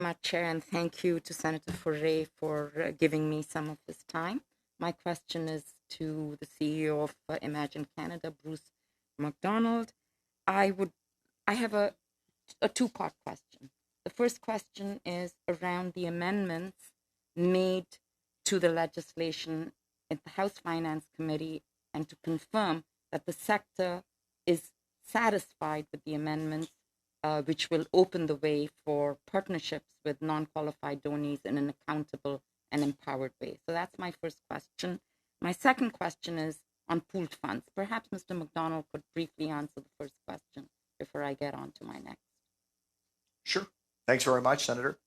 much, Chair, and thank you to Senator Foray for giving me some of his time. My question is to the CEO of Imagine Canada, Bruce MacDonald. I have a two-part question. The first question is around the amendments made to the legislation at the House Finance Committee, and to confirm that the sector is satisfied with the amendments, which will open the way for partnerships with non-qualified donors in an accountable and empowered way. So that's my first question. My second question is on pooled funds. Perhaps Mr. MacDonald could briefly answer the first question before I get on to my next. Sure. Thanks very much, Senator.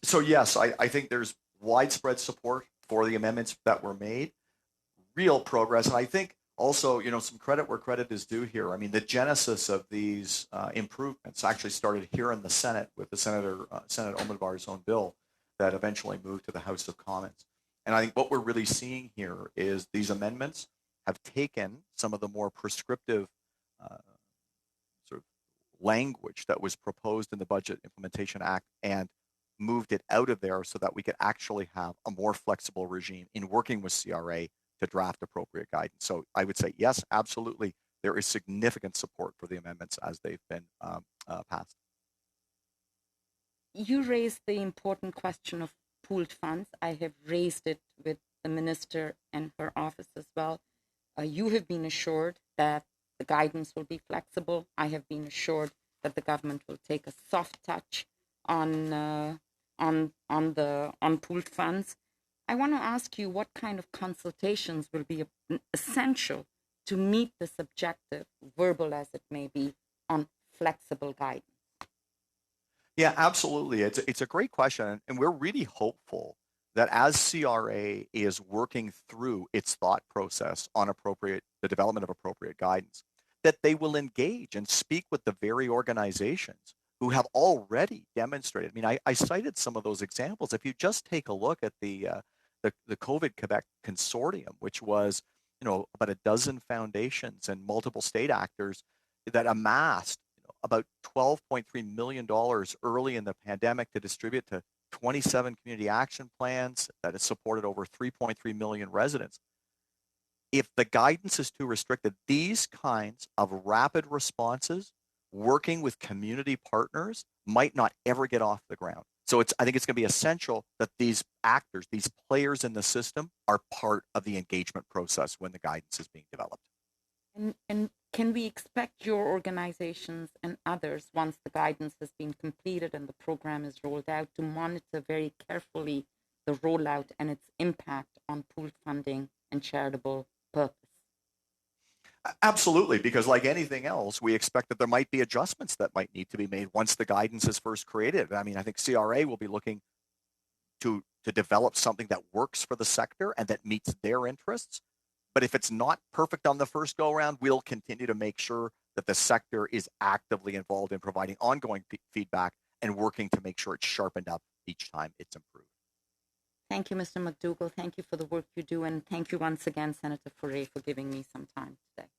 So yes, I think there's widespread support for the amendments that were made, real progress. And I think also, some credit where credit is due here. I mean, the genesis of these improvements actually started here in the Senate with the Senate Omidvar's own bill that eventually moved to the House of Commons. And I think what we're really seeing here is these amendments have taken some of the more prescriptive sort of language that was proposed in the Budget Implementation Act and moved it out of there so that we could actually have a more flexible regime in working with CRA to draft appropriate guidance. So I would say, yes, absolutely, there is significant support for the amendments as they've been passed. You raised the important question of pooled funds. I have raised it with the minister and her office as well. You have been assured that the guidance will be flexible. I have been assured that the government will take a soft touch on pooled funds. I want to ask you what kind of consultations will be essential to meet this objective, verbal as it may be, on flexible guidance. Yeah, absolutely. It's a great question, and we're really hopeful that as CRA is working through its thought process on the development of appropriate guidance, that they will engage and speak with the very organizations who have already demonstrated. I mean, I cited some of those examples. If you just take a look at the COVID Quebec Consortium, which was about a dozen foundations and multiple state actors that amassed about $12.3 million early in the pandemic to distribute to 27 community action plans that has supported over 3.3 million residents. If the guidance is too restricted, these kinds of rapid responses working with community partners might not ever get off the ground. So I think it's going to be essential that these actors, these players in the system, are part of the engagement process when the guidance is being developed. And can we expect your organizations and others, once the guidance has been completed and the program is rolled out, to monitor very carefully the rollout and its impact on pooled funding and charitable purpose? Absolutely, because like anything else, we expect that there might be adjustments that might need to be made once the guidance is first created. I mean, I think CRA will be looking to develop something that works for the sector and that meets their interests. But if it's not perfect on the first go-around, we'll continue to make sure that the sector is actively involved in providing ongoing feedback and working to make sure it's sharpened up each time it's improved. Thank you, Mr. McDougall. Thank you for the work you do. And thank you once again, Senator Foray, for giving me some time today.